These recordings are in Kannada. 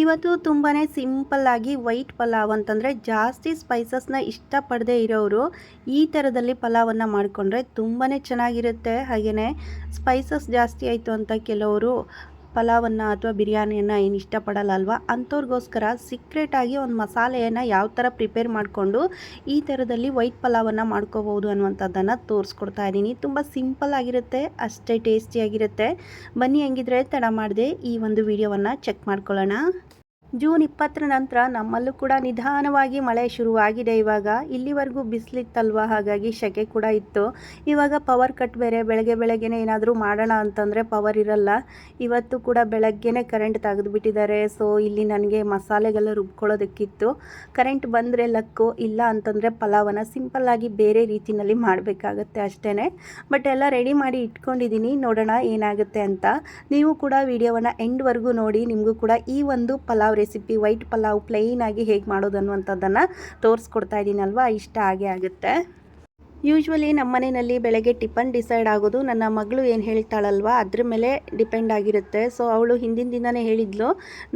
ಇವತ್ತು ತುಂಬಾ ಸಿಂಪಲ್ಲಾಗಿ ವೈಟ್ ಪಲಾವ್ ಅಂತಂದರೆ ಜಾಸ್ತಿ ಸ್ಪೈಸಸ್ನ ಇಷ್ಟಪಡದೇ ಇರೋರು ಈ ಥರದಲ್ಲಿ ಪಲಾವನ್ನು ಮಾಡಿಕೊಂಡ್ರೆ ತುಂಬಾ ಚೆನ್ನಾಗಿರುತ್ತೆ. ಹಾಗೆಯೇ ಸ್ಪೈಸಸ್ ಜಾಸ್ತಿ ಆಯಿತು ಅಂತ ಕೆಲವರು ಪಲಾವನ್ನು ಅಥವಾ ಬಿರಿಯಾನಿಯನ್ನು ಏನು ಇಷ್ಟಪಡಲ್ಲ ಅಲ್ವಾ, ಅಂಥವ್ರಿಗೋಸ್ಕರ ಸೀಕ್ರೆಟಾಗಿ ಒಂದು ಮಸಾಲೆಯನ್ನು ಯಾವ ಥರ ಪ್ರಿಪೇರ್ ಮಾಡಿಕೊಂಡು ಈ ಥರದಲ್ಲಿ ವೈಟ್ ಪಲಾವನ್ನು ಮಾಡ್ಕೋಬೋದು ಅನ್ನುವಂಥದ್ದನ್ನು ತೋರಿಸ್ಕೊಡ್ತಾ ಇದ್ದೀನಿ. ತುಂಬ ಸಿಂಪಲ್ ಆಗಿರುತ್ತೆ, ಅಷ್ಟೇ ಟೇಸ್ಟಿಯಾಗಿರುತ್ತೆ. ಬನ್ನಿ, ಹೆಂಗಿದ್ರೆ ತಡ ಮಾಡದೆ ಈ ಒಂದು ವಿಡಿಯೋವನ್ನು ಚೆಕ್ ಮಾಡ್ಕೊಳ್ಳೋಣ. ಜೂನ್ 20 ನಂತರ ನಮ್ಮಲ್ಲೂ ಕೂಡ ನಿಧಾನವಾಗಿ ಮಳೆ ಶುರುವಾಗಿದೆ. ಇವಾಗ ಇಲ್ಲಿವರೆಗೂ ಬಿಸಿಲಿತ್ತಲ್ವ, ಹಾಗಾಗಿ ಸೆಕೆ ಕೂಡ ಇತ್ತು. ಇವಾಗ ಪವರ್ ಕಟ್ ಬೇರೆ, ಬೆಳಗ್ಗೆನೇ ಏನಾದರೂ ಮಾಡೋಣ ಅಂತಂದರೆ ಪವರ್ ಇರಲ್ಲ. ಇವತ್ತು ಕೂಡ ಬೆಳಗ್ಗೆನೇ ಕರೆಂಟ್ ತೆಗೆದುಬಿಟ್ಟಿದ್ದಾರೆ. ಸೊ ಇಲ್ಲಿ ನನಗೆ ಮಸಾಲೆಗೆಲ್ಲ ರುಬ್ಕೊಳ್ಳೋದಕ್ಕಿತ್ತು. ಕರೆಂಟ್ ಬಂದರೆ ಲಕ್ಕು, ಇಲ್ಲ ಅಂತಂದರೆ ಪಲಾವನ್ನು ಸಿಂಪಲ್ಲಾಗಿ ಬೇರೆ ರೀತಿಯಲ್ಲಿ ಮಾಡಬೇಕಾಗತ್ತೆ ಅಷ್ಟೇ. ಬಟ್ ಎಲ್ಲ ರೆಡಿ ಮಾಡಿ ಇಟ್ಕೊಂಡಿದ್ದೀನಿ, ನೋಡೋಣ ಏನಾಗುತ್ತೆ ಅಂತ. ನೀವು ಕೂಡ ವಿಡಿಯೋವನ್ನು ಎಂಡ್ವರೆಗೂ ನೋಡಿ. ನಿಮಗೂ ಕೂಡ ಈ ಒಂದು ಪಲಾವ್ ರೆಸಿಪಿ ವೈಟ್ ಪಲಾವ್ ಪ್ಲೈನಾಗಿ ಹೇಗೆ ಮಾಡೋದು ಅನ್ನುವಂಥದ್ದನ್ನು ತೋರಿಸ್ಕೊಡ್ತಾ ಇದ್ದೀನಲ್ವ, ಇಷ್ಟ ಆಗೇ ಆಗುತ್ತೆ. ಯೂಶ್ವಲಿ ನಮ್ಮ ಮನೆಯಲ್ಲಿ ಬೆಳಗ್ಗೆ ಟಿಫನ್ ಡಿಸೈಡ್ ಆಗೋದು ನನ್ನ ಮಗಳು ಏನು ಹೇಳ್ತಾಳಲ್ವ ಅದ್ರ ಮೇಲೆ ಡಿಪೆಂಡ್ ಆಗಿರುತ್ತೆ. ಸೊ ಅವಳು ಹಿಂದಿನ ದಿನವೇ ಹೇಳಿದ್ಲು,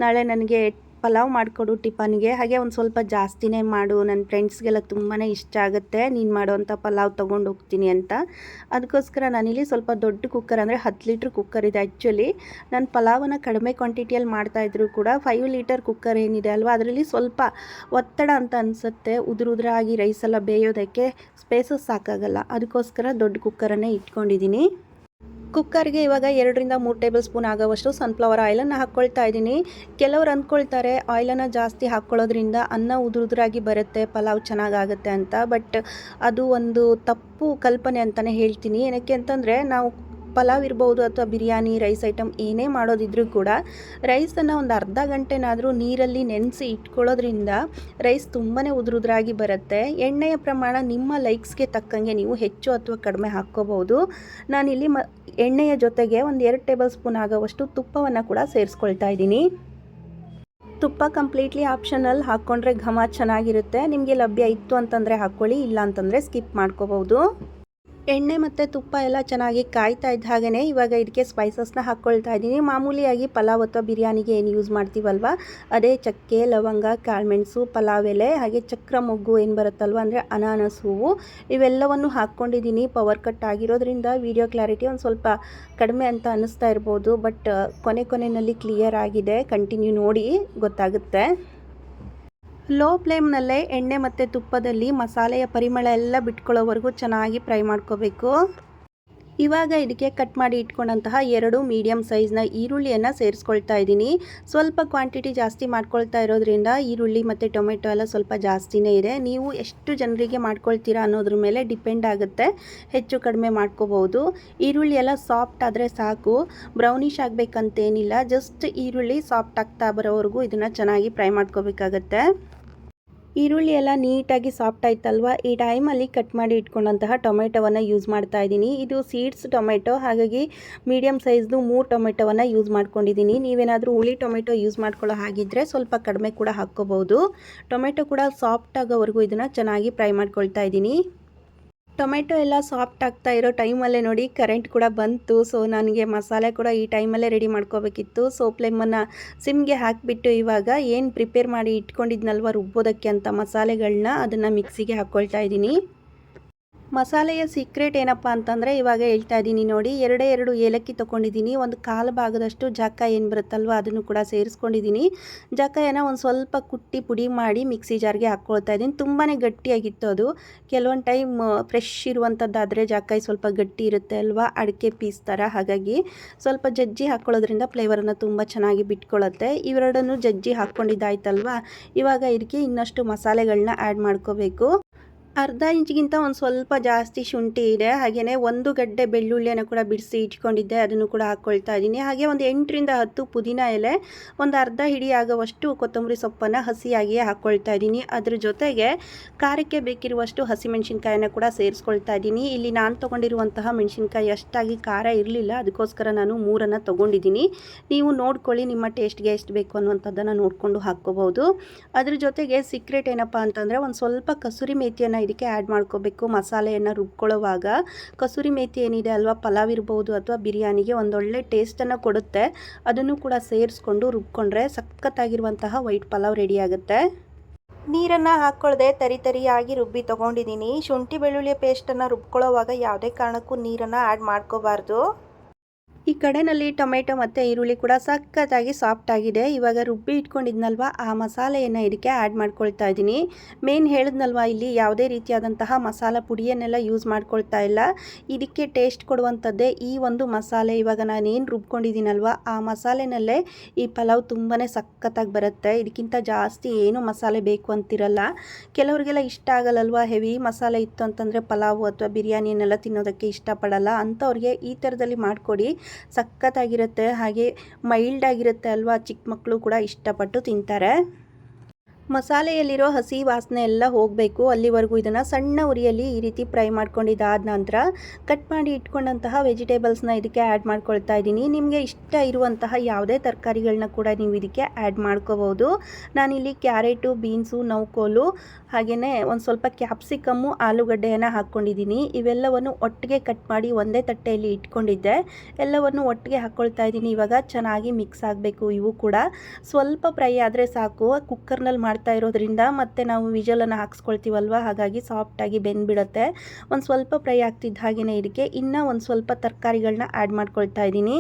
ನಾಳೆ ನನಗೆ ಪಲಾವ್ ಮಾಡಿಕೊಡು ಟಿಫನ್ಗೆ, ಹಾಗೆ ಒಂದು ಸ್ವಲ್ಪ ಜಾಸ್ತಿನೇ ಮಾಡು, ನನ್ನ ಫ್ರೆಂಡ್ಸ್ಗೆಲ್ಲ ತುಂಬಾ ಇಷ್ಟ ಆಗುತ್ತೆ ನೀನು ಮಾಡೋವಂಥ ಪಲಾವ್ ತೊಗೊಂಡು ಹೋಗ್ತೀನಿ ಅಂತ. ಅದಕ್ಕೋಸ್ಕರ ನಾನಿಲ್ಲಿ ಸ್ವಲ್ಪ ದೊಡ್ಡ ಕುಕ್ಕರ್, ಅಂದರೆ 10 ಲೀಟ್ರ್ ಕುಕ್ಕರ್ ಇದೆ. ಆ್ಯಕ್ಚುಲಿ ನಾನು ಪಲಾವನ್ನು ಕಡಿಮೆ ಕ್ವಾಂಟಿಟಿಯಲ್ಲಿ ಮಾಡ್ತಾಯಿದ್ರು ಕೂಡ 5 ಲೀಟರ್ ಕುಕ್ಕರ್ ಏನಿದೆ ಅಲ್ವಾ, ಅದರಲ್ಲಿ ಸ್ವಲ್ಪ ಒತ್ತಡ ಅಂತ ಅನಿಸುತ್ತೆ. ಉದುರಾಗಿ ರೈಸೆಲ್ಲ ಬೇಯೋದಕ್ಕೆ ಸ್ಪೇಸಸ್ ಸಾಕಾಗಲ್ಲ. ಅದಕ್ಕೋಸ್ಕರ ದೊಡ್ಡ ಕುಕ್ಕರನ್ನೇ ಇಟ್ಕೊಂಡಿದ್ದೀನಿ. ಕುಕ್ಕರ್ಗೆ ಇವಾಗ 2 ರಿಂದ 3 ಟೇಬಲ್ ಸ್ಪೂನ್ ಆಗೋವಷ್ಟು ಸನ್ಫ್ಲವರ್ ಆಯಿಲನ್ನು ಹಾಕ್ಕೊಳ್ತಾ ಇದ್ದೀನಿ. ಕೆಲವರು ಅಂದ್ಕೊಳ್ತಾರೆ ಆಯಿಲನ್ನು ಜಾಸ್ತಿ ಹಾಕ್ಕೊಳ್ಳೋದ್ರಿಂದ ಅನ್ನ ಉದುರಾಗಿ ಬರುತ್ತೆ, ಪಲಾವ್ ಚೆನ್ನಾಗಾಗುತ್ತೆ ಅಂತ. ಬಟ್ ಅದು ಒಂದು ತಪ್ಪು ಕಲ್ಪನೆ ಅಂತಲೇ ಹೇಳ್ತೀನಿ. ಏನಕ್ಕೆ ಅಂತಂದರೆ ನಾವು ಪಲಾವ್ ಇರ್ಬೋದು ಅಥವಾ ಬಿರಿಯಾನಿ ರೈಸ್ ಐಟಮ್ ಏನೇ ಮಾಡೋದಿದ್ರೂ ಕೂಡ ರೈಸನ್ನು ಒಂದು ಅರ್ಧ ಗಂಟೆನಾದರೂ ನೀರಲ್ಲಿ ನೆನೆಸಿ ಇಟ್ಕೊಳ್ಳೋದ್ರಿಂದ ರೈಸ್ ತುಂಬಾ ಉದುರಾಗಿ ಬರುತ್ತೆ. ಎಣ್ಣೆಯ ಪ್ರಮಾಣ ನಿಮ್ಮ ಲೈಕ್ಸ್ಗೆ ತಕ್ಕಂಗೆ ನೀವು ಹೆಚ್ಚು ಅಥವಾ ಕಡಿಮೆ ಹಾಕ್ಕೋಬೋದು. ನಾನಿಲ್ಲಿ ಎಣ್ಣೆಯ ಜೊತೆಗೆ ಒಂದು 2 ಟೇಬಲ್ ಸ್ಪೂನ್ ಆಗೋವಷ್ಟು ತುಪ್ಪವನ್ನು ಕೂಡ ಸೇರಿಸ್ಕೊಳ್ತಾ ಇದ್ದೀನಿ. ತುಪ್ಪ ಕಂಪ್ಲೀಟ್ಲಿ ಆಪ್ಷನಲ್, ಹಾಕ್ಕೊಂಡ್ರೆ ಘಮ ಚೆನ್ನಾಗಿರುತ್ತೆ. ನಿಮಗೆ ಲಭ್ಯ ಇತ್ತು ಅಂತಂದರೆ ಹಾಕ್ಕೊಳ್ಳಿ, ಇಲ್ಲ ಅಂತಂದರೆ ಸ್ಕಿಪ್ ಮಾಡ್ಕೋಬೋದು. ಎಣ್ಣೆ ಮತ್ತು ತುಪ್ಪ ಎಲ್ಲ ಚೆನ್ನಾಗಿ ಕಾಯ್ತಾ ಇದ್ದ ಹಾಗೆಯೇ ಇವಾಗ ಇದಕ್ಕೆ ಸ್ಪೈಸಸ್ನ ಹಾಕ್ಕೊಳ್ತಾ ಇದ್ದೀನಿ. ಮಾಮೂಲಿಯಾಗಿ ಪಲಾವ್ ಅಥವಾ ಬಿರಿಯಾನಿಗೆ ಏನು ಯೂಸ್ ಮಾಡ್ತೀವಲ್ವ ಅದೇ ಚಕ್ಕೆ, ಲವಂಗ, ಕಾಳುಮೆಣಸು, ಪಲಾವ್ ಎಲೆ, ಹಾಗೆ ಚಕ್ರ ಮೊಗ್ಗು ಏನು ಬರುತ್ತಲ್ವ ಅಂದರೆ ಅನಾನಸ್ ಹೂವು, ಇವೆಲ್ಲವನ್ನು ಹಾಕ್ಕೊಂಡಿದ್ದೀನಿ. ಪವರ್ ಕಟ್ ಆಗಿರೋದ್ರಿಂದ ವಿಡಿಯೋ ಕ್ಲಾರಿಟಿ ಒಂದು ಸ್ವಲ್ಪ ಕಡಿಮೆ ಅಂತ ಅನ್ನಿಸ್ತಾ ಇರ್ಬೋದು. ಬಟ್ ಕೊನೆಯಲ್ಲಿ ಕ್ಲಿಯರ್ ಆಗಿದೆ, ಕಂಟಿನ್ಯೂ ನೋಡಿ ಗೊತ್ತಾಗುತ್ತೆ. ಲೋ ಫ್ಲೇಮ್ನಲ್ಲೇ ಎಣ್ಣೆ ಮತ್ತು ತುಪ್ಪದಲ್ಲಿ ಮಸಾಲೆಯ ಪರಿಮಳ ಎಲ್ಲ ಬಿಟ್ಕೊಳ್ಳೋವರೆಗೂ ಚೆನ್ನಾಗಿ ಫ್ರೈ ಮಾಡ್ಕೋಬೇಕು. ಇವಾಗ ಇದಕ್ಕೆ ಕಟ್ ಮಾಡಿ ಇಟ್ಕೊಂಡಂತಹ 2 ಮೀಡಿಯಮ್ ಸೈಜ್ನ ಈರುಳ್ಳಿಯನ್ನು ಸೇರಿಸ್ಕೊಳ್ತಾ ಇದ್ದೀನಿ. ಸ್ವಲ್ಪ ಕ್ವಾಂಟಿಟಿ ಜಾಸ್ತಿ ಮಾಡ್ಕೊಳ್ತಾ ಇರೋದ್ರಿಂದ ಈರುಳ್ಳಿ ಮತ್ತು ಟೊಮೆಟೊ ಎಲ್ಲ ಸ್ವಲ್ಪ ಜಾಸ್ತಿನೇ ಇದೆ. ನೀವು ಎಷ್ಟು ಜನರಿಗೆ ಮಾಡ್ಕೊಳ್ತೀರಾ ಅನ್ನೋದ್ರ ಮೇಲೆ ಡಿಪೆಂಡ್ ಆಗುತ್ತೆ, ಹೆಚ್ಚು ಕಡಿಮೆ ಮಾಡ್ಕೋಬೋದು. ಈರುಳ್ಳಿ ಎಲ್ಲ ಸಾಫ್ಟ್ ಆದರೆ ಸಾಕು, ಬ್ರೌನಿಷ್ ಆಗಬೇಕಂತೇನಿಲ್ಲ. ಜಸ್ಟ್ ಈರುಳ್ಳಿ ಸಾಫ್ಟ್ ಆಗ್ತಾ ಬರೋವರೆಗೂ ಇದನ್ನು ಚೆನ್ನಾಗಿ ಫ್ರೈ ಮಾಡ್ಕೋಬೇಕಾಗತ್ತೆ. ಈರುಳ್ಳಿ ಎಲ್ಲ ನೀಟಾಗಿ ಸಾಫ್ಟ್ ಆಯ್ತಲ್ವ, ಈ ಟೈಮಲ್ಲಿ ಕಟ್ ಮಾಡಿ ಇಟ್ಕೊಂಡಂತಹ ಟೊಮೆಟೊವನ್ನು ಯೂಸ್ ಮಾಡ್ತಾ ಇದ್ದೀನಿ. ಇದು ಸೀಡ್ಸ್ ಟೊಮೆಟೊ, ಹಾಗಾಗಿ ಮೀಡಿಯಮ್ ಸೈಜ್ದು 3 ಟೊಮೆಟೊವನ್ನು ಯೂಸ್ ಮಾಡ್ಕೊಂಡಿದ್ದೀನಿ. ನೀವೇನಾದರೂ ಹುಳಿ ಟೊಮೆಟೊ ಯೂಸ್ ಮಾಡ್ಕೊಳ್ಳೋ ಹಾಗಿದ್ದರೆ ಸ್ವಲ್ಪ ಕಡಿಮೆ ಕೂಡ ಹಾಕ್ಕೋಬೋದು. ಟೊಮೆಟೊ ಕೂಡ ಸಾಫ್ಟ್ ಆಗೋವರೆಗೂ ಇದನ್ನು ಚೆನ್ನಾಗಿ ಫ್ರೈ ಮಾಡ್ಕೊಳ್ತಾ ಇದ್ದೀನಿ. ಟೊಮೆಟೊ ಎಲ್ಲ ಸಾಫ್ಟ್ ಆಗ್ತಾ ಇರೋ ಟೈಮಲ್ಲೇ ನೋಡಿ ಕರೆಂಟ್ ಕೂಡ ಬಂತು. ಸೊ ನನಗೆ ಮಸಾಲೆ ಕೂಡ ಈ ಟೈಮಲ್ಲೇ ರೆಡಿ ಮಾಡ್ಕೋಬೇಕಿತ್ತು. ಸೊ ಫ್ಲೇಮನ್ನು ಸಿಮ್ಗೆ ಹಾಕಿಬಿಟ್ಟು ಇವಾಗ ಏನು ಪ್ರಿಪೇರ್ ಮಾಡಿ ಇಟ್ಕೊಂಡಿದ್ನಲ್ವ ರುಬ್ಬೋದಕ್ಕೆ ಅಂತ ಮಸಾಲೆಗಳನ್ನ ಅದನ್ನು ಮಿಕ್ಸಿಗೆ ಹಾಕ್ಕೊಳ್ತಾ ಇದ್ದೀನಿ. ಮಸಾಲೆಯ ಸೀಕ್ರೆಟ್ ಏನಪ್ಪ ಅಂತಂದರೆ ಇವಾಗ ಹೇಳ್ತಾ ಇದ್ದೀನಿ ನೋಡಿ, 2 ಏಲಕ್ಕಿ ತೊಗೊಂಡಿದ್ದೀನಿ. ಒಂದು 1/4 ಭಾಗದಷ್ಟು ಜಾಕಾಯಿ ಏನು ಬರುತ್ತಲ್ವ ಅದನ್ನು ಕೂಡ ಸೇರಿಸ್ಕೊಂಡಿದ್ದೀನಿ. ಜಾಕಾಯನ್ನು ಒಂದು ಸ್ವಲ್ಪ ಕುಟ್ಟಿ ಪುಡಿ ಮಾಡಿ ಮಿಕ್ಸಿ ಜಾರ್ಗೆ ಹಾಕ್ಕೊಳ್ತಾ ಇದ್ದೀನಿ. ತುಂಬಾ ಗಟ್ಟಿಯಾಗಿತ್ತು ಅದು. ಕೆಲವೊಂದು ಟೈಮ್ ಫ್ರೆಶ್ ಇರುವಂಥದ್ದಾದರೆ ಜಾಕಾಯಿ ಸ್ವಲ್ಪ ಗಟ್ಟಿ ಇರುತ್ತೆ ಅಲ್ವಾ, ಅಡಿಕೆ ಪೀಸ್ ಥರ. ಹಾಗಾಗಿ ಸ್ವಲ್ಪ ಜಜ್ಜಿ ಹಾಕ್ಕೊಳ್ಳೋದ್ರಿಂದ ಫ್ಲೇವರನ್ನು ತುಂಬ ಚೆನ್ನಾಗಿ ಬಿಟ್ಕೊಳ್ಳುತ್ತೆ. ಇವೆರಡನ್ನು ಜಜ್ಜಿ ಹಾಕ್ಕೊಂಡಿದ್ದಾಯ್ತಲ್ವ, ಇವಾಗ ಇದಕ್ಕೆ ಇನ್ನಷ್ಟು ಮಸಾಲೆಗಳನ್ನ ಆ್ಯಡ್ ಮಾಡ್ಕೋಬೇಕು. ಅರ್ಧ ಇಂಚ್ಗಿಂತ ಒಂದು ಸ್ವಲ್ಪ ಜಾಸ್ತಿ ಶುಂಠಿ ಇದೆ. ಹಾಗೆಯೇ 1 ಗಡ್ಡೆ ಬೆಳ್ಳುಳ್ಳಿಯನ್ನು ಕೂಡ ಬಿಡಿಸಿ ಇಟ್ಕೊಂಡಿದ್ದೆ, ಅದನ್ನು ಕೂಡ ಹಾಕ್ಕೊಳ್ತಾ ಇದ್ದೀನಿ. ಹಾಗೆ ಒಂದು 8 ರಿಂದ 10 ಪುದೀನ ಎಲೆ, ಒಂದು ಅರ್ಧ ಹಿಡಿ ಆಗುವಷ್ಟು ಕೊತ್ತಂಬರಿ ಸೊಪ್ಪನ್ನು ಹಸಿಯಾಗಿಯೇ ಹಾಕ್ಕೊಳ್ತಾ ಇದ್ದೀನಿ. ಅದ್ರ ಜೊತೆಗೆ ಖಾರಕ್ಕೆ ಬೇಕಿರುವಷ್ಟು ಹಸಿಮೆಣಸಿನ್ಕಾಯನ್ನು ಕೂಡ ಸೇರಿಸ್ಕೊಳ್ತಾ ಇದ್ದೀನಿ. ಇಲ್ಲಿ ನಾನು ತೊಗೊಂಡಿರುವಂತಹ ಮೆಣಸಿನ್ಕಾಯಿ ಅಷ್ಟಾಗಿ ಖಾರ ಇರಲಿಲ್ಲ, ಅದಕ್ಕೋಸ್ಕರ ನಾನು 3 ತೊಗೊಂಡಿದ್ದೀನಿ. ನೀವು ನೋಡ್ಕೊಳ್ಳಿ, ನಿಮ್ಮ ಟೇಸ್ಟ್ಗೆ ಎಷ್ಟು ಬೇಕು ಅನ್ನುವಂಥದ್ದನ್ನು ನೋಡಿಕೊಂಡು ಹಾಕ್ಕೋಬೋದು. ಅದ್ರ ಜೊತೆಗೆ ಸೀಕ್ರೆಟ್ ಏನಪ್ಪ ಅಂತಂದರೆ ಒಂದು ಸ್ವಲ್ಪ ಕಸೂರಿ ಮೇಥಿಯನ್ನು ಇದಕ್ಕೆ ಆ್ಯಡ್ ಮಾಡ್ಕೋಬೇಕು ಮಸಾಲೆಯನ್ನು ರುಬ್ಕೊಳ್ಳೋವಾಗ. ಕಸೂರಿ ಮೇಥಿ ಏನಿದೆ ಅಲ್ವಾ, ಪಲಾವ್ ಇರ್ಬೋದು ಅಥವಾ ಬಿರಿಯಾನಿಗೆ ಒಂದೊಳ್ಳೆ ಟೇಸ್ಟನ್ನು ಕೊಡುತ್ತೆ. ಅದನ್ನು ಕೂಡ ಸೇರಿಸ್ಕೊಂಡು ರುಬ್ಕೊಂಡ್ರೆ ಸಖತ್ತಾಗಿರುವಂತಹ ವೈಟ್ ಪಲಾವ್ ರೆಡಿ ಆಗುತ್ತೆ. ನೀರನ್ನು ಹಾಕ್ಕೊಳ್ಳದೆ ತರಿಯಾಗಿ ರುಬ್ಬಿ ತೊಗೊಂಡಿದ್ದೀನಿ. ಶುಂಠಿ ಬೆಳ್ಳುಳ್ಳಿ ಪೇಸ್ಟನ್ನು ರುಬ್ಕೊಳ್ಳೋವಾಗ ಯಾವುದೇ ಕಾರಣಕ್ಕೂ ನೀರನ್ನು ಆ್ಯಡ್ ಮಾಡ್ಕೋಬಾರ್ದು. ಈ ಕಡೆಯಲ್ಲಿ ಟೊಮೆಟೊ ಮತ್ತು ಈರುಳ್ಳಿ ಕೂಡ ಸಖತ್ತಾಗಿ ಸಾಫ್ಟ್ ಆಗಿದೆ. ಇವಾಗ ರುಬ್ಬಿ ಇಟ್ಕೊಂಡಿದ್ನಲ್ವ ಆ ಮಸಾಲೆಯನ್ನು ಇದಕ್ಕೆ ಆ್ಯಡ್ ಮಾಡ್ಕೊಳ್ತಾ ಇದ್ದೀನಿ. ಮೇನ್ ಹೇಳಿದ್ನಲ್ವ, ಇಲ್ಲಿ ಯಾವುದೇ ರೀತಿಯಾದಂತಹ ಮಸಾಲ ಪುಡಿಯನ್ನೆಲ್ಲ ಯೂಸ್ ಮಾಡ್ಕೊಳ್ತಾ ಇಲ್ಲ. ಇದಕ್ಕೆ ಟೇಸ್ಟ್ ಕೊಡುವಂಥದ್ದೇ ಈ ಒಂದು ಮಸಾಲೆ. ಇವಾಗ ನಾನೇನು ರುಬ್ಕೊಂಡಿದ್ದೀನಲ್ವ ಆ ಮಸಾಲೆನಲ್ಲೇ ಈ ಪಲಾವ್ ತುಂಬಾ ಸಖತ್ತಾಗಿ ಬರುತ್ತೆ. ಇದಕ್ಕಿಂತ ಜಾಸ್ತಿ ಏನು ಮಸಾಲೆ ಬೇಕು ಅಂತಿರಲ್ಲ. ಕೆಲವರಿಗೆಲ್ಲ ಇಷ್ಟ ಆಗಲ್ಲಲ್ವ, ಹೆವಿ ಮಸಾಲೆ ಇತ್ತು ಅಂತಂದರೆ ಪಲಾವು ಅಥವಾ ಬಿರಿಯಾನಿಯನ್ನೆಲ್ಲ ತಿನ್ನೋದಕ್ಕೆ ಇಷ್ಟಪಡಲ್ಲ. ಅಂಥವ್ರಿಗೆ ಈ ಥರದಲ್ಲಿ ಮಾಡಿಕೊಡಿ, ಸಖತ್ತಾಗಿರುತ್ತೆ. ಹಾಗೆ ಮೈಲ್ಡ್ ಆಗಿರುತ್ತೆ ಅಲ್ವಾ, ಚಿಕ್ಕ ಮಕ್ಕಳು ಕೂಡ ಇಷ್ಟಪಟ್ಟು ತಿಂತಾರೆ. ಮಸಾಲೆಯಲ್ಲಿರೋ ಹಸಿ ವಾಸನೆ ಎಲ್ಲ ಹೋಗಬೇಕು, ಅಲ್ಲಿವರೆಗೂ ಇದನ್ನು ಸಣ್ಣ ಉರಿಯಲ್ಲಿ ಈ ರೀತಿ ಫ್ರೈ ಮಾಡ್ಕೊಂಡಿದ್ದಾದ ನಂತರ ಕಟ್ ಮಾಡಿ ಇಟ್ಕೊಂಡಂತಹ ವೆಜಿಟೇಬಲ್ಸ್ನ ಇದಕ್ಕೆ ಆ್ಯಡ್ ಮಾಡ್ಕೊಳ್ತಾ ಇದ್ದೀನಿ. ನಿಮಗೆ ಇಷ್ಟ ಇರುವಂತಹ ಯಾವುದೇ ತರಕಾರಿಗಳನ್ನ ಕೂಡ ನೀವು ಇದಕ್ಕೆ ಆ್ಯಡ್ ಮಾಡ್ಕೋಬೋದು. ನಾನಿಲ್ಲಿ ಕ್ಯಾರೆಟು, ಬೀನ್ಸು, ನೌಕೋಲು ಹಾಗೆಯೇ ಒಂದು ಸ್ವಲ್ಪ ಕ್ಯಾಪ್ಸಿಕಮ್ಮು, ಆಲೂಗಡ್ಡೆಯನ್ನು ಹಾಕ್ಕೊಂಡಿದ್ದೀನಿ. ಇವೆಲ್ಲವನ್ನು ಒಟ್ಟಿಗೆ ಕಟ್ ಮಾಡಿ ಒಂದೇ ತಟ್ಟೆಯಲ್ಲಿ ಇಟ್ಕೊಂಡಿದ್ದೆ. ಎಲ್ಲವನ್ನು ಒಟ್ಟಿಗೆ ಹಾಕ್ಕೊಳ್ತಾ ಇದ್ದೀನಿ. ಇವಾಗ ಚೆನ್ನಾಗಿ ಮಿಕ್ಸ್ ಆಗಬೇಕು. ಇವು ಕೂಡ ಸ್ವಲ್ಪ ಫ್ರೈ ಆದರೆ ಸಾಕು. ಕುಕ್ಕರ್ನಲ್ಲಿ ಮಾಡ್ತಾ ಇರೋದ್ರಿಂದ ಮತ್ತು ನಾವು ವಿಜಲನ್ನು ಹಾಕ್ಸ್ಕೊಳ್ತೀವಲ್ವ, ಹಾಗಾಗಿ ಸಾಫ್ಟಾಗಿ ಬೆಂದ್ಬಿಡುತ್ತೆ. ಒಂದು ಸ್ವಲ್ಪ ಫ್ರೈ ಆಗ್ತಿದ್ದ ಹಾಗೆಯೇ ಇದಕ್ಕೆ ಇನ್ನೂ ಒಂದು ಸ್ವಲ್ಪ ತರಕಾರಿಗಳನ್ನ ಆ್ಯಡ್ ಮಾಡ್ಕೊಳ್ತಾ ಇದ್ದೀನಿ.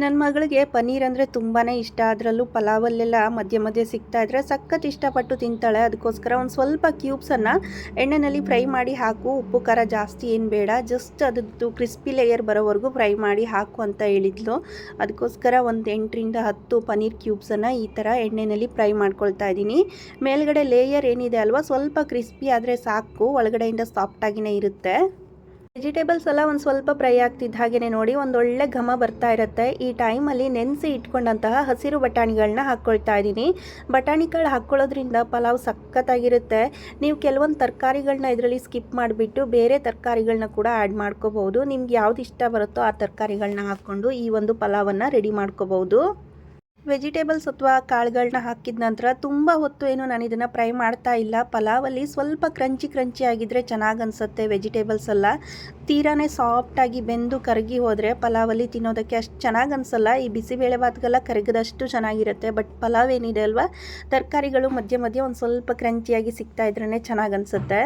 ನನ್ನ ಮಗಳಿಗೆ ಪನ್ನೀರ್ ಅಂದರೆ ತುಂಬಾ ಇಷ್ಟ. ಅದರಲ್ಲೂ ಪಲಾವಲ್ಲೆಲ್ಲ ಮಧ್ಯೆ ಮಧ್ಯೆ ಸಿಗ್ತಾ ಇದ್ದರೆ ಸಖತ್ ಇಷ್ಟಪಟ್ಟು ತಿಂತಾಳೆ. ಅದಕ್ಕೋಸ್ಕರ ಒಂದು ಸ್ವಲ್ಪ ಕ್ಯೂಬ್ಸನ್ನು ಎಣ್ಣೆಯಲ್ಲಿ ಫ್ರೈ ಮಾಡಿ ಹಾಕು. ಉಪ್ಪು ಖಾರ ಜಾಸ್ತಿ ಏನು ಬೇಡ, ಜಸ್ಟ್ ಅದದ್ದು ಕ್ರಿಸ್ಪಿ ಲೇಯರ್ ಬರೋವರೆಗೂ ಫ್ರೈ ಮಾಡಿ ಹಾಕು ಅಂತ ಹೇಳಿದ್ಲು. ಅದಕ್ಕೋಸ್ಕರ ಒಂದು 8ರಿಂದ 10 ಪನ್ನೀರ್ ಕ್ಯೂಬ್ಸನ್ನು ಈ ಥರ ಎಣ್ಣೆಯಲ್ಲಿ ಫ್ರೈ ಮಾಡ್ಕೊಳ್ತಾ ಇದ್ದೀನಿ. ಮೇಲ್ಗಡೆ ಲೇಯರ್ ಏನಿದೆ ಅಲ್ವಾ, ಸ್ವಲ್ಪ ಕ್ರಿಸ್ಪಿ ಆದರೆ ಸಾಕು, ಒಳಗಡೆಯಿಂದ ಸಾಫ್ಟಾಗಿಯೇ ಇರುತ್ತೆ. ವೆಜಿಟೇಬಲ್ಸ್ ಎಲ್ಲ ಒಂದು ಸ್ವಲ್ಪ ಫ್ರೈ ಆಗ್ತಿದ್ದ ಹಾಗೆಯೇ ನೋಡಿ ಒಂದೊಳ್ಳೆ ಘಮ ಬರ್ತಾ ಇರುತ್ತೆ. ಈ ಟೈಮಲ್ಲಿ ನೆನೆಸಿ ಇಟ್ಕೊಂಡಂತಹ ಹಸಿರು ಬಟಾಣಿಗಳನ್ನ ಹಾಕ್ಕೊಳ್ತಾ ಇದ್ದೀನಿ. ಬಟಾಣಿಗಳು ಹಾಕ್ಕೊಳ್ಳೋದ್ರಿಂದ ಪಲಾವ್ ಸಖತ್ತಾಗಿರುತ್ತೆ. ನೀವು ಕೆಲವೊಂದು ತರಕಾರಿಗಳನ್ನ ಇದರಲ್ಲಿ ಸ್ಕಿಪ್ ಮಾಡಿಬಿಟ್ಟು ಬೇರೆ ತರಕಾರಿಗಳನ್ನ ಕೂಡ ಆ್ಯಡ್ ಮಾಡ್ಕೋಬೋದು. ನಿಮ್ಗೆ ಯಾವ್ದು ಇಷ್ಟ ಬರುತ್ತೋ ಆ ತರಕಾರಿಗಳನ್ನ ಹಾಕ್ಕೊಂಡು ಈ ಒಂದು ಪಲಾವನ್ನು ರೆಡಿ ಮಾಡ್ಕೋಬೋದು. ವೆಜಿಟೇಬಲ್ಸ್ ಅಥವಾ ಕಾಳುಗಳನ್ನ ಹಾಕಿದ ನಂತರ ತುಂಬ ಹೊತ್ತು ಏನು ನಾನು ಇದನ್ನು ಫ್ರೈ ಮಾಡ್ತಾ ಇಲ್ಲ. ಪಲಾವಲ್ಲಿ ಸ್ವಲ್ಪ ಕ್ರಂಚಿ ಆಗಿದ್ದರೆ ಚೆನ್ನಾಗಿ ಅನಿಸುತ್ತೆ. ವೆಜಿಟೇಬಲ್ಸ್ ಎಲ್ಲ ತೀರಾನೇ ಸಾಫ್ಟಾಗಿ ಬೆಂದು ಕರಗಿ ಹೋದರೆ ಪಲಾವಲ್ಲಿ ತಿನ್ನೋದಕ್ಕೆ ಅಷ್ಟು ಚೆನ್ನಾಗಿ ಅನಿಸಲ್ಲ. ಈ ಬಿಸಿಬೇಳೆ ಭಾತ್ಗೆಲ್ಲ ಕರಗದಷ್ಟು ಚೆನ್ನಾಗಿರುತ್ತೆ. ಬಟ್ ಪಲಾವ್ ಏನಿದೆ ಅಲ್ವಾ, ತರಕಾರಿಗಳು ಮಧ್ಯೆ ಮಧ್ಯೆ ಒಂದು ಸ್ವಲ್ಪ ಕ್ರಂಚಿಯಾಗಿ ಸಿಗ್ತಾ ಇದ್ರೇ ಚೆನ್ನಾಗಿ ಅನಿಸುತ್ತೆ.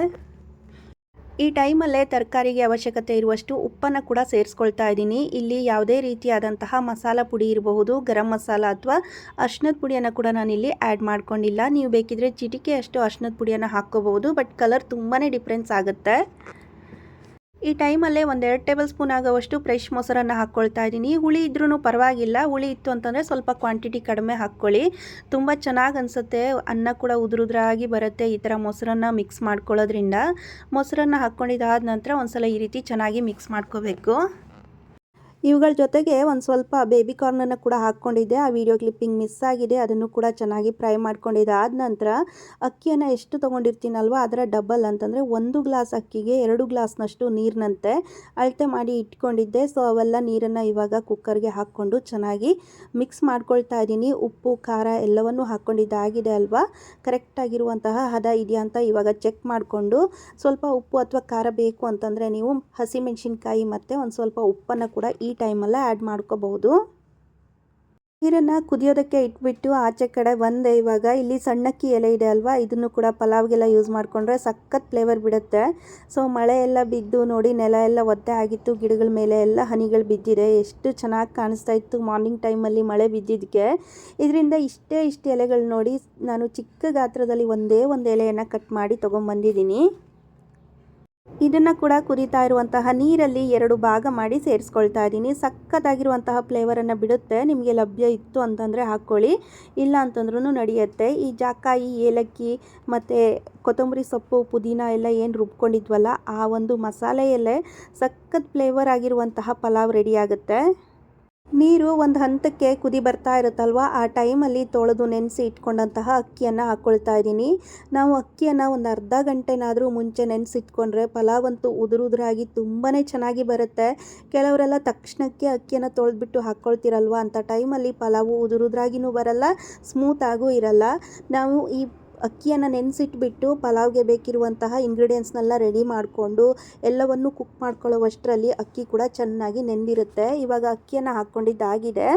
ಈ ಟೈಮಲ್ಲೇ ತರಕಾರಿಗೆ ಅವಶ್ಯಕತೆ ಇರುವಷ್ಟು ಉಪ್ಪನ್ನು ಕೂಡ ಸೇರಿಸ್ಕೊಳ್ತಾ ಇದ್ದೀನಿ. ಇಲ್ಲಿ ಯಾವುದೇ ರೀತಿಯಾದಂತಹ ಮಸಾಲ ಪುಡಿ ಇರಬಹುದು, ಗರಂ ಮಸಾಲ ಅಥವಾ ಅರಿಶಿನದ ಪುಡಿಯನ್ನು ಕೂಡ ನಾನಿಲ್ಲಿ ಆ್ಯಡ್ ಮಾಡ್ಕೊಂಡಿಲ್ಲ. ನೀವು ಬೇಕಿದ್ರೆ ಚಿಟಿಕೆಯಷ್ಟು ಅರಿಶಿನದ ಪುಡಿಯನ್ನು ಹಾಕ್ಕೋಬಹುದು, ಬಟ್ ಕಲರ್ ತುಂಬಾ ಡಿಫ್ರೆನ್ಸ್ ಆಗುತ್ತೆ. ಈ ಟೈಮಲ್ಲೇ 1-2 ಟೇಬಲ್ ಸ್ಪೂನ್ ಆಗೋವಷ್ಟು ಫ್ರೆಶ್ ಮೊಸರನ್ನು ಹಾಕ್ಕೊಳ್ತಾ ಇದ್ದೀನಿ. ಹುಳಿ ಇದ್ರೂ ಪರವಾಗಿಲ್ಲ, ಹುಳಿ ಇತ್ತು ಅಂತಂದರೆ ಸ್ವಲ್ಪ ಕ್ವಾಂಟಿಟಿ ಕಡಿಮೆ ಹಾಕ್ಕೊಳ್ಳಿ. ತುಂಬ ಚೆನ್ನಾಗಿ ಅನಿಸುತ್ತೆ. ಅನ್ನ ಕೂಡ ಉದುರಾಗಿ ಬರುತ್ತೆ ಈ ಥರ ಮೊಸರನ್ನು ಮಿಕ್ಸ್ ಮಾಡ್ಕೊಳ್ಳೋದ್ರಿಂದ. ಮೊಸರನ್ನು ಹಾಕ್ಕೊಂಡಿದ್ದಾದ ನಂತರ ಒಂದು ಸಲ ಈ ರೀತಿ ಚೆನ್ನಾಗಿ ಮಿಕ್ಸ್ ಮಾಡ್ಕೋಬೇಕು. ಇವುಗಳ ಜೊತೆಗೆ ಒಂದು ಸ್ವಲ್ಪ ಬೇಬಿ ಕಾರ್ನನ್ನು ಕೂಡ ಹಾಕ್ಕೊಂಡಿದ್ದೆ. ಆ ವಿಡಿಯೋ ಕ್ಲಿಪ್ಪಿಂಗ್ ಮಿಸ್ ಆಗಿದೆ, ಅದನ್ನು ಕೂಡ ಚೆನ್ನಾಗಿ ಫ್ರೈ ಮಾಡ್ಕೊಂಡಿದ್ದಾದ ನಂತರ ಅಕ್ಕಿಯನ್ನು ಎಷ್ಟು ತೊಗೊಂಡಿರ್ತೀನಲ್ವ ಅದರ ಡಬಲ್ ಅಂತಂದರೆ 1 ಗ್ಲಾಸ್ ಅಕ್ಕಿಗೆ 2 ಗ್ಲಾಸ್ನಷ್ಟು ನೀರಿನಂತೆ ಅಳತೆ ಮಾಡಿ ಇಟ್ಕೊಂಡಿದ್ದೆ. ಸೊ ಅವೆಲ್ಲ ನೀರನ್ನು ಇವಾಗ ಕುಕ್ಕರ್ಗೆ ಹಾಕ್ಕೊಂಡು ಚೆನ್ನಾಗಿ ಮಿಕ್ಸ್ ಮಾಡ್ಕೊಳ್ತಾ ಇದ್ದೀನಿ. ಉಪ್ಪು ಖಾರ ಎಲ್ಲವನ್ನೂ ಹಾಕ್ಕೊಂಡಿದ್ದಾಗಿದೆ ಅಲ್ವಾ, ಕರೆಕ್ಟಾಗಿರುವಂತಹ ಹದ ಇದೆಯಾ ಅಂತ ಇವಾಗ ಚೆಕ್ ಮಾಡಿಕೊಂಡು ಸ್ವಲ್ಪ ಉಪ್ಪು ಅಥವಾ ಖಾರ ಬೇಕು ಅಂತಂದರೆ ನೀವು ಹಸಿಮೆಣಸಿನ್ಕಾಯಿ ಮತ್ತು ಒಂದು ಸ್ವಲ್ಪ ಉಪ್ಪನ್ನು ಕೂಡ ಈ ಟೈಮಲ್ಲೇ ಆ್ಯಡ್ ಮಾಡ್ಕೋಬಹುದು. ನೀರನ್ನು ಕುದಿಯೋದಕ್ಕೆ ಇಟ್ಬಿಟ್ಟು ಆಚೆ ಕಡೆ ಬಂದೆ. ಇವಾಗ ಇಲ್ಲಿ ಸಣ್ಣಕ್ಕಿ ಎಲೆ ಇದೆ ಅಲ್ವಾ, ಇದನ್ನು ಕೂಡ ಪಲಾವ್ಗೆಲ್ಲ ಯೂಸ್ ಮಾಡಿಕೊಂಡ್ರೆ ಸಖತ್ ಫ್ಲೇವರ್ ಬಿಡುತ್ತೆ. ಸೊ ಮಳೆ ಎಲ್ಲ ಬಿದ್ದು ನೋಡಿ ನೆಲ ಎಲ್ಲ ಒದ್ದೆ ಆಗಿತ್ತು, ಗಿಡಗಳ ಮೇಲೆ ಎಲ್ಲ ಹನಿಗಳು ಬಿದ್ದಿದೆ. ಎಷ್ಟು ಚೆನ್ನಾಗಿ ಕಾಣಿಸ್ತಾ ಇತ್ತು ಮಾರ್ನಿಂಗ್ ಟೈಮಲ್ಲಿ ಮಳೆ ಬಿದ್ದಿದ್ದಕ್ಕೆ. ಇದರಿಂದ ಇಷ್ಟು ಎಲೆಗಳು ನೋಡಿ ನಾನು ಚಿಕ್ಕ ಗಾತ್ರದಲ್ಲಿ ಒಂದೇ ಒಂದು ಎಲೆಯನ್ನು ಕಟ್ ಮಾಡಿ ತೊಗೊಂಬಂದಿದ್ದೀನಿ. ಇದನ್ನು ಕೂಡ ಕುದೀತಾ ಇರುವಂತಹ ನೀರಲ್ಲಿ 2 ಭಾಗ ಮಾಡಿ ಸೇರಿಸ್ಕೊಳ್ತಾ ಇದ್ದೀನಿ. ಸಖತ್ತಾಗಿರುವಂತಹ ಫ್ಲೇವರನ್ನು ಬಿಡುತ್ತೆ. ನಿಮಗೆ ಲಭ್ಯ ಇತ್ತು ಅಂತಂದರೆ ಹಾಕ್ಕೊಳ್ಳಿ, ಇಲ್ಲ ಅಂತಂದ್ರೂ ನಡೆಯುತ್ತೆ. ಈ ಜಾಕಾಯಿ, ಏಲಕ್ಕಿ ಮತ್ತು ಕೊತ್ತಂಬರಿ ಸೊಪ್ಪು, ಪುದೀನ ಎಲ್ಲ ಏನು ರುಬ್ಕೊಂಡಿದ್ವಲ್ಲ ಆ ಒಂದು ಮಸಾಲೆಯಲ್ಲೇ ಸಖತ್ ಫ್ಲೇವರ್ ಆಗಿರುವಂತಹ ಪಲಾವ್ ರೆಡಿ ಆಗುತ್ತೆ. ನೀರು ಒಂದು ಹಂತಕ್ಕೆ ಕುದಿ ಬರ್ತಾ ಇರುತ್ತಲ್ವ, ಆ ಟೈಮಲ್ಲಿ ತೊಳೆದು ನೆನೆಸಿ ಇಟ್ಕೊಂಡಂತಹ ಅಕ್ಕಿಯನ್ನು ಹಾಕ್ಕೊಳ್ತಾ ಇದ್ದೀನಿ. ನಾವು ಅಕ್ಕಿಯನ್ನು ಒಂದು ಅರ್ಧ ಗಂಟೆನಾದರೂ ಮುಂಚೆ ನೆನೆಸಿಟ್ಕೊಂಡ್ರೆ ಪಲಾವ್ ಅಂತೂ ಉದುರಾಗಿ ತುಂಬಾ ಚೆನ್ನಾಗಿ ಬರುತ್ತೆ. ಕೆಲವರೆಲ್ಲ ತಕ್ಷಣಕ್ಕೆ ಅಕ್ಕಿಯನ್ನು ತೊಳೆದ್ಬಿಟ್ಟು ಹಾಕ್ಕೊಳ್ತಿರಲ್ವ, ಅಂಥ ಟೈಮಲ್ಲಿ ಪಲಾವು ಉದುರಾಗಿನೂ ಬರಲ್ಲ, ಸ್ಮೂತಾಗೂ ಇರಲ್ಲ. ನಾವು ಈ ಅಕ್ಕಿಯನ್ನು ನೆನೆಸಿಟ್ಬಿಟ್ಟು ಪಲಾವ್ಗೆ ಬೇಕಿರುವಂತಹ ಇಂಗ್ರೀಡಿಯೆಂಟ್ಸ್ನೆಲ್ಲ ರೆಡಿ ಮಾಡಿಕೊಂಡು ಎಲ್ಲವನ್ನು ಕುಕ್ ಮಾಡ್ಕೊಳ್ಳೋವಷ್ಟರಲ್ಲಿ ಅಕ್ಕಿ ಕೂಡ ಚೆನ್ನಾಗಿ ನೆಂದಿರುತ್ತೆ. ಇವಾಗ ಅಕ್ಕಿಯನ್ನು ಹಾಕ್ಕೊಂಡಿದ್ದಾಗಿದೆ.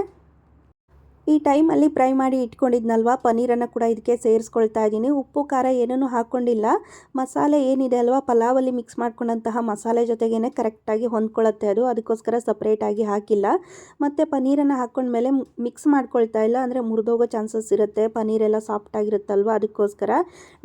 ಈ ಟೈಮಲ್ಲಿ ಫ್ರೈ ಮಾಡಿ ಇಟ್ಕೊಂಡಿದ್ನಲ್ವ ಪನ್ನೀರನ್ನು ಕೂಡ ಇದಕ್ಕೆ ಸೇರಿಸ್ಕೊಳ್ತಾ ಇದ್ದೀನಿ. ಉಪ್ಪು ಖಾರ ಏನೂ ಹಾಕ್ಕೊಂಡಿಲ್ಲ. ಮಸಾಲೆ ಏನಿದೆ ಅಲ್ವಾ ಪಲಾವಲ್ಲಿ ಮಿಕ್ಸ್ ಮಾಡ್ಕೊಂಡಂತಹ ಮಸಾಲೆ ಜೊತೆಗೇ ಕರೆಕ್ಟಾಗಿ ಹೊಂದ್ಕೊಳ್ಳುತ್ತೆ ಅದು, ಅದಕ್ಕೋಸ್ಕರ ಸಪ್ರೇಟಾಗಿ ಹಾಕಿಲ್ಲ. ಮತ್ತು ಪನ್ನೀರನ್ನು ಹಾಕ್ಕೊಂಡ್ಮೇಲೆ ಮಿಕ್ಸ್ ಮಾಡ್ಕೊಳ್ತಾ ಇಲ್ಲ, ಅಂದರೆ ಮುರಿದೋಗೋ ಚಾನ್ಸಸ್ ಇರುತ್ತೆ. ಪನ್ನೀರೆಲ್ಲ ಸಾಫ್ಟಾಗಿರುತ್ತಲ್ವ, ಅದಕ್ಕೋಸ್ಕರ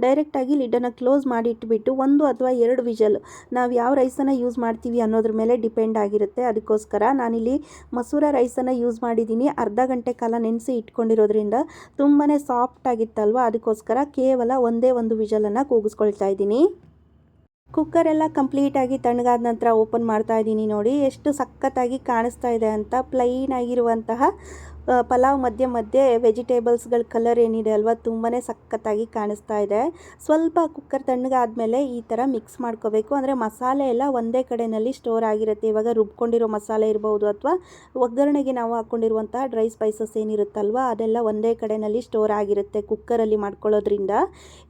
ಡೈರೆಕ್ಟಾಗಿ ಲಿಡ್ಡನ್ನು ಕ್ಲೋಸ್ ಮಾಡಿ ಇಟ್ಬಿಟ್ಟು 1 ಅಥವಾ 2 ವಿಷಲ್, ನಾವು ಯಾವ ರೈಸನ್ನು ಯೂಸ್ ಮಾಡ್ತೀವಿ ಅನ್ನೋದ್ರ ಮೇಲೆ ಡಿಪೆಂಡ್ ಆಗಿರುತ್ತೆ. ಅದಕ್ಕೋಸ್ಕರ ನಾನಿಲ್ಲಿ ಮಸೂರ ರೈಸನ್ನು ಯೂಸ್ ಮಾಡಿದ್ದೀನಿ. ಅರ್ಧ ಗಂಟೆ ಕಾಲ ನೆನೆಸಿ ಇಟ್ಕೊಂಡಿರೋದ್ರಿಂದ ತುಂಬಾ ಸಾಫ್ಟ್ ಆಗಿತ್ತಲ್ವ, ಅದಕ್ಕೋಸ್ಕರ ಕೇವಲ ಒಂದೇ ಒಂದು ವಿಷಲನ್ನು ಕೂಗಿಸ್ಕೊಳ್ತಾ ಇದ್ದೀನಿ. ಕುಕ್ಕರೆಲ್ಲ ಕಂಪ್ಲೀಟಾಗಿ ತಣ್ಣಗಾದ ನಂತರ ಓಪನ್ ಮಾಡ್ತಾ ಇದ್ದೀನಿ. ನೋಡಿ ಎಷ್ಟು ಸಖತ್ತಾಗಿ ಕಾಣಿಸ್ತಾ ಇದೆ ಅಂತ. ಪ್ಲೈನ್ ಆಗಿರುವಂತಹ ಪಲಾವ್ ಮಧ್ಯೆ ಮಧ್ಯೆ ವೆಜಿಟೇಬಲ್ಸ್ಗಳ ಕಲರ್ ಏನಿದೆ ಅಲ್ವಾ ತುಂಬಾ ಸಖತ್ತಾಗಿ ಕಾಣಿಸ್ತಾ ಇದೆ. ಸ್ವಲ್ಪ ಕುಕ್ಕರ್ ತಣ್ಣಗಾದ್ಮೇಲೆ ಈ ಥರ ಮಿಕ್ಸ್ ಮಾಡ್ಕೋಬೇಕು, ಅಂದರೆ ಮಸಾಲೆ ಎಲ್ಲ ಒಂದೇ ಕಡೆಯಲ್ಲಿ ಸ್ಟೋರ್ ಆಗಿರುತ್ತೆ. ಇವಾಗ ರುಬ್ಕೊಂಡಿರೋ ಮಸಾಲೆ ಇರ್ಬೋದು ಅಥವಾ ಒಗ್ಗರಣೆಗೆ ನಾವು ಹಾಕ್ಕೊಂಡಿರುವಂತಹ ಡ್ರೈ ಸ್ಪೈಸಸ್ ಏನಿರುತ್ತಲ್ವ ಅದೆಲ್ಲ ಒಂದೇ ಕಡೆಯಲ್ಲಿ ಸ್ಟೋರ್ ಆಗಿರುತ್ತೆ. ಕುಕ್ಕರಲ್ಲಿ ಮಾಡ್ಕೊಳ್ಳೋದ್ರಿಂದ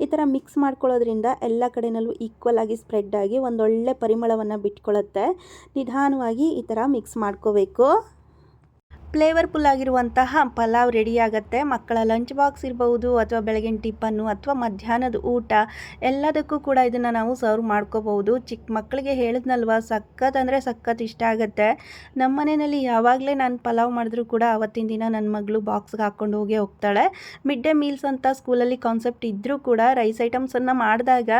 ಈ ಥರ ಮಿಕ್ಸ್ ಮಾಡ್ಕೊಳ್ಳೋದ್ರಿಂದ ಎಲ್ಲ ಕಡೆಯಲ್ಲೂ ಈಕ್ವಲ್ ಆಗಿ ಸ್ಪ್ರೆಡ್ ಆಗಿ ಒಂದೊಳ್ಳೆ ಪರಿಮಳವನ್ನು ಬಿಟ್ಕೊಳ್ಳುತ್ತೆ. ನಿಧಾನವಾಗಿ ಈ ಥರ ಮಿಕ್ಸ್ ಮಾಡ್ಕೋಬೇಕು. ಫ್ಲೇವರ್ಫುಲ್ ಆಗಿರುವಂತಹ ಪಲಾವ್ ರೆಡಿ ಆಗುತ್ತೆ. ಮಕ್ಕಳ ಲಂಚ್ ಬಾಕ್ಸ್ ಇರ್ಬೋದು ಅಥವಾ ಬೆಳಗಿನ ಟಿಫನ್ನು ಅಥವಾ ಮಧ್ಯಾಹ್ನದ ಊಟ ಎಲ್ಲದಕ್ಕೂ ಕೂಡ ಇದನ್ನು ನಾವು ಸರ್ವ್ ಮಾಡ್ಕೋಬಹುದು. ಚಿಕ್ಕ ಮಕ್ಕಳಿಗೆ ಹೇಳಿದ್ನಲ್ವ ಸಖತ್ ಅಂದರೆ ಸಖತ್ ಇಷ್ಟ ಆಗುತ್ತೆ. ನಮ್ಮ ಮನೆಯಲ್ಲಿ ಯಾವಾಗಲೇ ನಾನು ಪಲಾವ್ ಮಾಡಿದ್ರೂ ಕೂಡ ಅವತ್ತಿನ ದಿನ ನನ್ನ ಮಗಳು ಬಾಕ್ಸ್ಗೆ ಹಾಕ್ಕೊಂಡು ಹೋಗ್ತಾಳೆ. ಮಿಡ್ ಡೇ ಮೀಲ್ಸ್ ಅಂತ ಸ್ಕೂಲಲ್ಲಿ ಕಾನ್ಸೆಪ್ಟ್ ಇದ್ದರೂ ಕೂಡ ರೈಸ್ ಐಟಮ್ಸನ್ನು ಮಾಡಿದಾಗ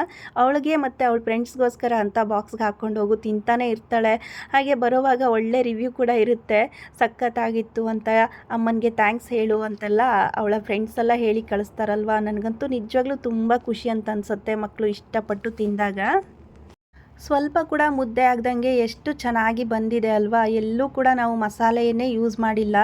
ಅವಳಿಗೆ ಮತ್ತು ಅವಳ ಫ್ರೆಂಡ್ಸ್ಗೋಸ್ಕರ ಅಂತ ಬಾಕ್ಸ್ಗೆ ಹಾಕ್ಕೊಂಡು ಹೋಗು ತಿಂತಾನೆ ಇರ್ತಾಳೆ. ಹಾಗೆ ಬರೋವಾಗ ಒಳ್ಳೆ ರಿವ್ಯೂ ಕೂಡ ಇರುತ್ತೆ, ಸಖತ್ತಾಗಿ ಇತ್ತು ಅಂತ ಅಮ್ಮನಿಗೆ ಥ್ಯಾಂಕ್ಸ್ ಹೇಳು ಅಂತೆಲ್ಲ ಅವಳ ಫ್ರೆಂಡ್ಸ್ ಎಲ್ಲ ಹೇಳಿ ಕಳಿಸ್ತಾರಲ್ವ. ನನಗಂತೂ ನಿಜವಾಗ್ಲೂ ತುಂಬ ಖುಷಿ ಅಂತ ಅನಿಸುತ್ತೆ ಮಕ್ಕಳು ಇಷ್ಟಪಟ್ಟು ತಿಂದಾಗ. ಸ್ವಲ್ಪ ಕೂಡ ಮುದ್ದೆ ಆಗ್ದಂಗೆ ಎಷ್ಟು ಚೆನ್ನಾಗಿ ಬಂದಿದೆ ಅಲ್ವಾ. ಎಲ್ಲೂ ಕೂಡ ನಾವು ಮಸಾಲೆಯನ್ನೇ ಯೂಸ್ ಮಾಡಿಲ್ಲ.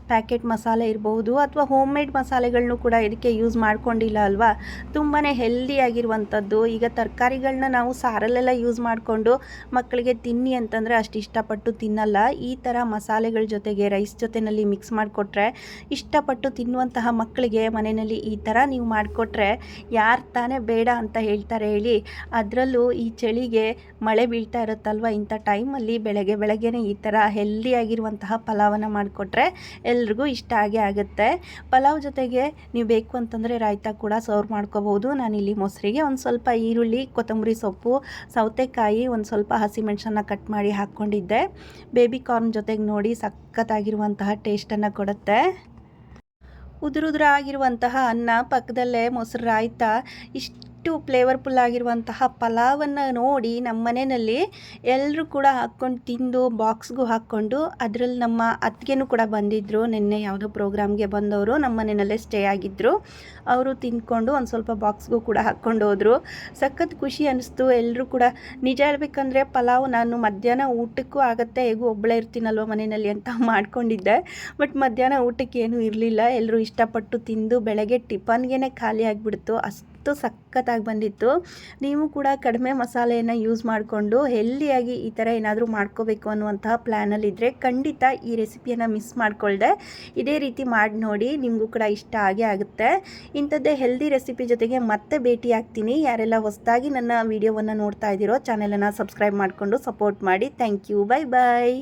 ಪ್ಯಾಕೆಟ್ ಮಸಾಲೆ ಇರಬಹುದು ಅಥವಾ ಹೋಮ್ ಮೇಡ್ ಮಸಾಲೆಗಳನ್ನೂ ಕೂಡ ಇದಕ್ಕೆ ಯೂಸ್ ಮಾಡ್ಕೊಂಡಿಲ್ಲ ಅಲ್ವಾ. ತುಂಬಾ ಹೆಲ್ದಿಯಾಗಿರುವಂಥದ್ದು. ಈಗ ತರಕಾರಿಗಳನ್ನ ನಾವು ಸಾರಲ್ಲೆಲ್ಲ ಯೂಸ್ ಮಾಡಿಕೊಂಡು ಮಕ್ಕಳಿಗೆ ತಿನ್ನಿ ಅಂತಂದರೆ ಅಷ್ಟು ಇಷ್ಟಪಟ್ಟು ತಿನ್ನಲ್ಲ. ಈ ಥರ ಮಸಾಲೆಗಳ ಜೊತೆಗೆ ರೈಸ್ ಜೊತೆಯಲ್ಲಿ ಮಿಕ್ಸ್ ಮಾಡಿಕೊಟ್ರೆ ಇಷ್ಟಪಟ್ಟು ತಿನ್ನುವಂತಹ ಮಕ್ಕಳಿಗೆ ಮನೆಯಲ್ಲಿ ಈ ಥರ ನೀವು ಮಾಡಿಕೊಟ್ರೆ ಯಾರು ತಾನೇ ಬೇಡ ಅಂತ ಹೇಳ್ತಾರೆ ಹೇಳಿ. ಅದರಲ್ಲೂ ಈ ಚಳಿಗೆ ಮಳೆ ಬೀಳ್ತಾ ಇರುತ್ತಲ್ವ, ಇಂಥ ಟೈಮಲ್ಲಿ ಬೆಳಗ್ಗೆನೇ ಈ ಥರ ಹೆಲ್ದಿಯಾಗಿರುವಂತಹ ಪಲಾವನ್ನು ಮಾಡಿಕೊಟ್ರೆ ಎಲ್ರಿಗೂ ಇಷ್ಟ ಆಗೇ ಆಗುತ್ತೆ. ಪಲಾವ್ ಜೊತೆಗೆ ನೀವು ಬೇಕು ಅಂತಂದರೆ ರಾಯ್ತ ಕೂಡ ಸರ್ವ್ ಮಾಡ್ಕೋಬೋದು. ನಾನಿಲ್ಲಿ ಮೊಸರಿಗೆ ಒಂದು ಸ್ವಲ್ಪ ಈರುಳ್ಳಿ, ಕೊತ್ತಂಬರಿ ಸೊಪ್ಪು, ಸೌತೆಕಾಯಿ, ಒಂದು ಸ್ವಲ್ಪ ಹಸಿಮೆಣಸನ್ನು ಕಟ್ ಮಾಡಿ ಹಾಕ್ಕೊಂಡಿದ್ದೆ. ಬೇಬಿ ಕಾರ್ನ್ ಜೊತೆಗೆ ನೋಡಿ ಸಖತ್ತಾಗಿರುವಂತಹ ಟೇಸ್ಟನ್ನು ಕೊಡುತ್ತೆ. ಉದುರುದ್ರ ಆಗಿರುವಂತಹ ಅನ್ನ, ಪಕ್ಕದಲ್ಲೇ ಮೊಸರು ರಾಯ್ತ, ಇಷ್ಟು ಫ್ಲೇವರ್ಫುಲ್ ಆಗಿರುವಂತಹ ಪಲಾವನ್ನು ನೋಡಿ ನಮ್ಮ ಮನೆಯಲ್ಲಿ ಎಲ್ಲರೂ ಕೂಡ ಹಾಕ್ಕೊಂಡು ತಿಂದು ಬಾಕ್ಸ್ಗೂ ಹಾಕ್ಕೊಂಡು, ಅದರಲ್ಲಿ ನಮ್ಮ ಅತ್ತಿಗೆನೂ ಕೂಡ ಬಂದಿದ್ದರು. ನಿನ್ನೆ ಯಾವುದೋ ಪ್ರೋಗ್ರಾಮ್ಗೆ ಬಂದವರು ನಮ್ಮ ಮನೆಯಲ್ಲೇ ಸ್ಟೇ ಆಗಿದ್ದರು. ಅವರು ತಿಂದ್ಕೊಂಡು ಒಂದು ಸ್ವಲ್ಪ ಬಾಕ್ಸ್ಗೂ ಕೂಡ ಹಾಕ್ಕೊಂಡು ಹೋದರು. ಸಖತ್ ಖುಷಿ ಅನ್ನಿಸ್ತು. ಎಲ್ಲರೂ ಕೂಡ ನಿಜ ಹೇಳ್ಬೇಕಂದ್ರೆ ಪಲಾವ್ ನಾನು ಮಧ್ಯಾಹ್ನ ಊಟಕ್ಕೂ ಆಗುತ್ತೆ, ಹೇಗೂ ಒಬ್ಬಳೇ ಇರ್ತೀನಲ್ವ ಮನೆಯಲ್ಲಿ ಅಂತ ಮಾಡ್ಕೊಂಡಿದ್ದೆ. ಬಟ್ ಮಧ್ಯಾಹ್ನ ಊಟಕ್ಕೆ ಏನೂ ಇರಲಿಲ್ಲ. ಎಲ್ಲರೂ ಇಷ್ಟಪಟ್ಟು ತಿಂದು ಬೆಳಗ್ಗೆ ಟಿಫನ್ಗೆ ಖಾಲಿ ಆಗಿಬಿಡ್ತು. ಅಷ್ಟು ಸಖತ್ತಾಗಿ ಬಂದಿತ್ತು. ನೀವು ಕೂಡ ಕಡಿಮೆ ಮಸಾಲೆಯನ್ನು ಯೂಸ್ ಮಾಡಿಕೊಂಡು ಹೆಲ್ದಿಯಾಗಿ ಈ ಥರ ಏನಾದರೂ ಮಾಡ್ಕೋಬೇಕು ಅನ್ನುವಂತಹ ಪ್ಲ್ಯಾನಲ್ಲಿದ್ದರೆ ಖಂಡಿತ ಈ ರೆಸಿಪಿಯನ್ನು ಮಿಸ್ ಮಾಡಿಕೊಳ್ಳದೆ ಇದೇ ರೀತಿ ಮಾಡಿ ನೋಡಿ, ನಿಮಗೂ ಕೂಡ ಇಷ್ಟ ಆಗೇ ಆಗುತ್ತೆ. ಇಂಥದ್ದೇ ಹೆಲ್ದಿ ರೆಸಿಪಿ ಜೊತೆಗೆ ಮತ್ತೆ ಭೇಟಿ ಆಗ್ತೀನಿ. ಯಾರೆಲ್ಲ ಹೊಸದಾಗಿ ನನ್ನ ವಿಡಿಯೋವನ್ನು ನೋಡ್ತಾ ಇದ್ದೀರೋ ಚಾನೆಲನ್ನು ಸಬ್ಸ್ಕ್ರೈಬ್ ಮಾಡಿಕೊಂಡು ಸಪೋರ್ಟ್ ಮಾಡಿ. Thank you. Bye bye.